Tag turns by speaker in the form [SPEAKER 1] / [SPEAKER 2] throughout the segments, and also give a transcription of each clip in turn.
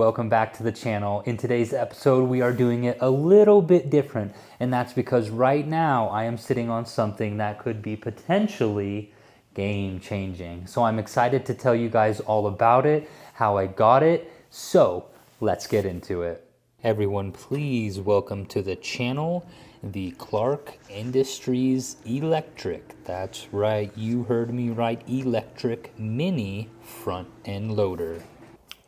[SPEAKER 1] welcome back to the channel. In today's episode, we are doing it a little bit different, and that's because right now I am sitting on something that could be potentially game-changing. So I'm excited to tell you guys all about it, how I got it. So let's get into it. Everyone, please welcome to the channel the Clark Industries Electric. That's right, you heard me right, electric mini front end loader.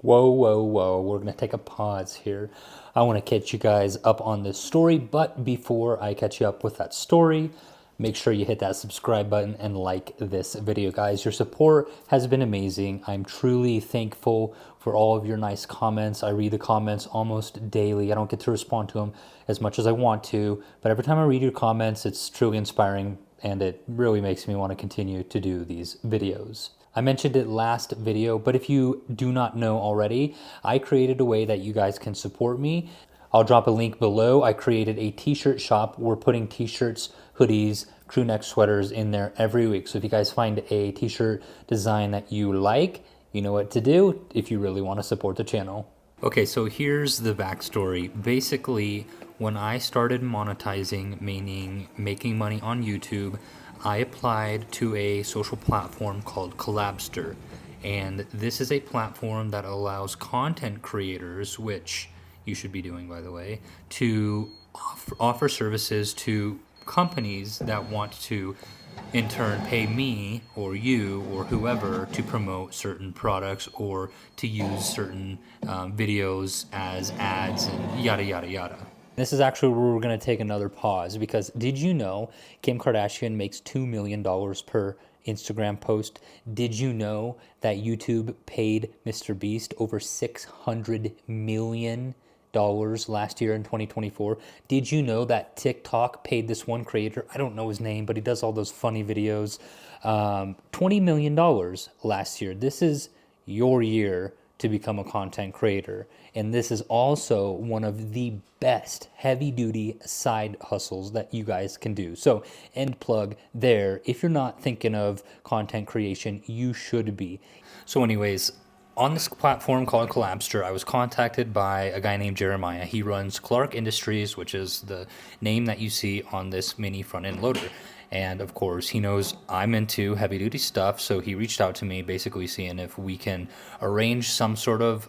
[SPEAKER 1] Whoa, we're gonna take a pause here. I want to catch you guys up on this story, but before I catch you up with that story, make sure you hit that subscribe button and like this video, guys. Your support has been amazing. I'm truly thankful for all of your nice comments. I read the comments almost daily. I don't get to respond to them as much as I want to, but every time I read your comments, it's truly inspiring and it really makes me want to continue to do these videos. I mentioned it last video, but if you do not know already, I created a way that you guys can support me. I'll drop a link below. I created a t-shirt shop. We're putting t-shirts, hoodies, crew neck sweaters in there every week. So if you guys find a t-shirt design that you like, you know what to do if you really want to support the channel. Okay, so here's the backstory. Basically, when I started monetizing, meaning making money on YouTube, I applied to a social platform called Collabster. And this is a platform that allows content creators, which you should be doing, by the way, to offer services to companies that want to in turn pay me or you or whoever to promote certain products or to use certain videos as ads and yada yada yada. This is actually where we're going to take another pause, because did you know Kim Kardashian makes $2 million per Instagram post? Did you know that YouTube paid Mr. Beast over $600 million last year in 2024? Did you know that TikTok paid this one creator, I don't know his name, but he does all those funny videos, $20 million last year? This is your year to become a content creator. And this is also one of the best heavy duty side hustles that you guys can do. So end plug there. If you're not thinking of content creation, you should be. So anyways, on this platform called Collabster, I was contacted by a guy named Jeremiah. He runs Clark Industries, which is the name that you see on this mini front end loader. And of course, he knows I'm into heavy duty stuff, so he reached out to me basically seeing if we can arrange some sort of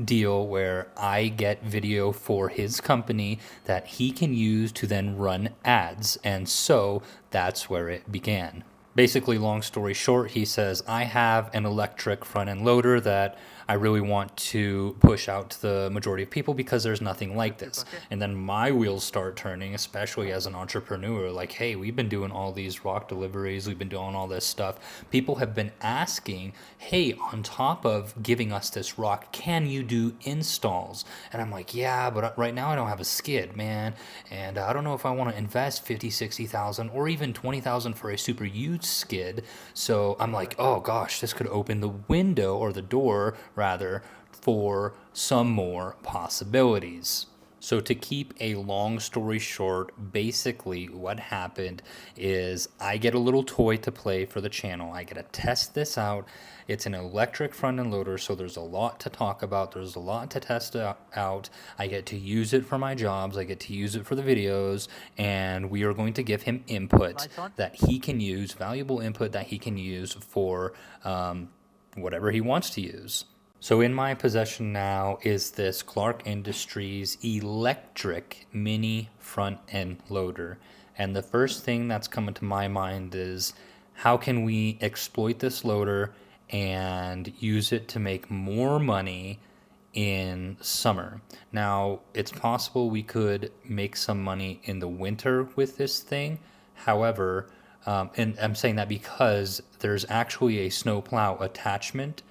[SPEAKER 1] deal where I get video for his company that he can use to then run ads. And so that's where it began. Basically, long story short, he says, I have an electric front end loader that I really want to push out to the majority of people because there's nothing like this. And then my wheels start turning, especially as an entrepreneur, like, hey, we've been doing all these rock deliveries, we've been doing all this stuff. People have been asking, hey, on top of giving us this rock, can you do installs? And I'm like, yeah, but right now I don't have a skid, man. And I don't know if I want to invest 50, 60,000 or even 20,000 for a super huge skid. So I'm like, oh gosh, this could open the window or the door rather for some more possibilities. So to keep a long story short, basically what happened is I get a little toy to play for the channel. I get to test this out. It's an electric front end loader, so there's a lot to talk about. There's a lot to test out. I get to use it for my jobs. I get to use it for the videos, and we are going to give him input that he can use, valuable input that he can use for whatever he wants to use. So in my possession now is this Clark Industries electric mini front end loader. And the first thing that's coming to my mind is, how can we exploit this loader and use it to make more money in summer? Now, it's possible we could make some money in the winter with this thing. However, and I'm saying that because there's actually a snowplow attachment,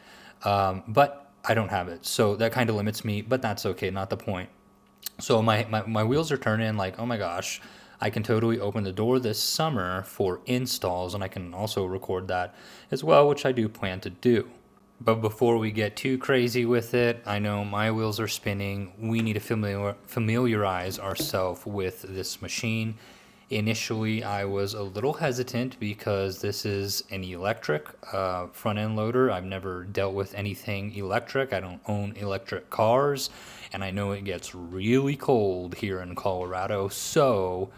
[SPEAKER 1] but I don't have it. So that kind of limits me, but that's okay, not the point. So my wheels are turning like, oh my gosh, I can totally open the door this summer for installs, and I can also record that as well, which I do plan to do. But before we get too crazy with it, I know my wheels are spinning. We need to familiarize ourselves with this machine. Initially, I was a little hesitant because this is an electric front end loader. I've never dealt with anything electric. I don't own electric cars, and I know it gets really cold here in Colorado, so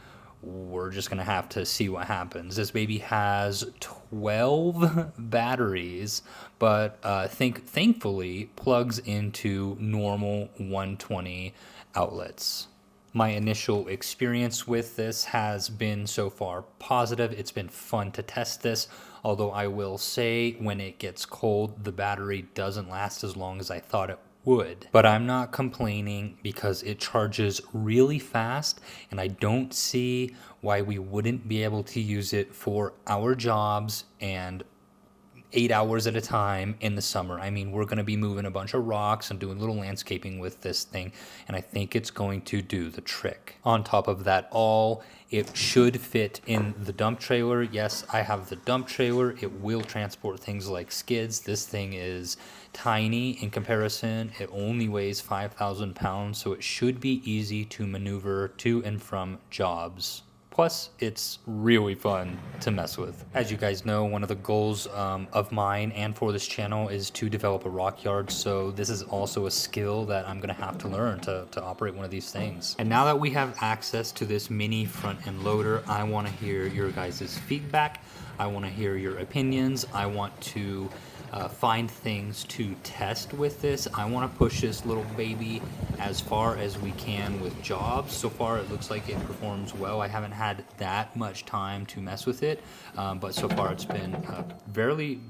[SPEAKER 1] we're just gonna have to see what happens. This baby has 12 batteries, but thankfully plugs into normal 120 outlets. My initial experience with this has been so far positive. It's been fun to test this, although I will say when it gets cold, the battery doesn't last as long as I thought it would. But I'm not complaining because it charges really fast, and I don't see why we wouldn't be able to use it for our jobs and 8 hours at a time in the summer. I mean, we're going to be moving a bunch of rocks and doing little landscaping with this thing, and I think it's going to do the trick. On top of that all, it should fit in the dump trailer. Yes, I have the dump trailer. It will transport things like skids. This thing is tiny in comparison. It only weighs 5,000 pounds, so it should be easy to maneuver to and from jobs. Plus, it's really fun to mess with. As you guys know, one of the goals of mine and for this channel is to develop a rock yard, so this is also a skill that I'm gonna have to learn to operate one of these things. And now that we have access to this mini front end loader, I wanna hear your guys' feedback. I wanna hear your opinions. I want to find things to test with this. I want to push this little baby as far as we can with jobs. So far it looks like it performs well. I haven't had that much time to mess with it, but so far it's been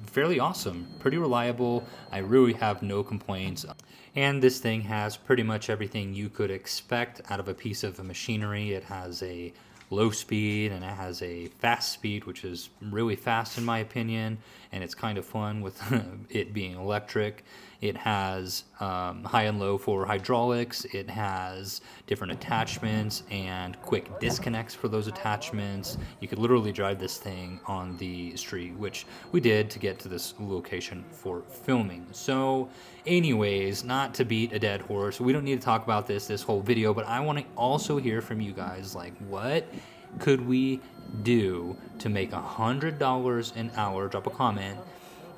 [SPEAKER 1] fairly awesome, pretty reliable. I really have no complaints. And this thing has pretty much everything you could expect out of a piece of machinery. It has a low speed and it has a fast speed, which is really fast in my opinion, and it's kind of fun with it being electric. It has high and low for hydraulics. It has different attachments and quick disconnects for those attachments. You could literally drive this thing on the street, which we did to get to this location for filming. So anyways, not to beat a dead horse, we don't need to talk about this whole video, but I want to also hear from you guys, like, what could we do to make $100 an hour? Drop a comment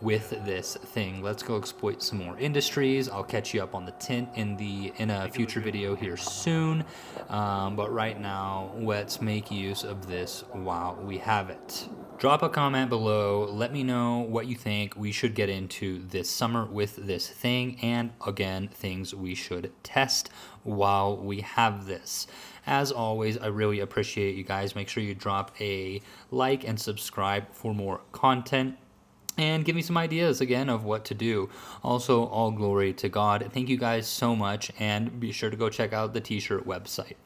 [SPEAKER 1] with this thing. Let's go exploit some more industries. I'll catch you up on the tint in a future video here soon, but right now let's make use of this while we have it. Drop a comment below. Let me know what you think we should get into this summer with this thing, and again, things we should test while we have this. As always, I really appreciate you guys. Make sure you drop a like and subscribe for more content, and give me some ideas again of what to do. Also, all glory to God. Thank you guys so much, and be sure to go check out the t-shirt website.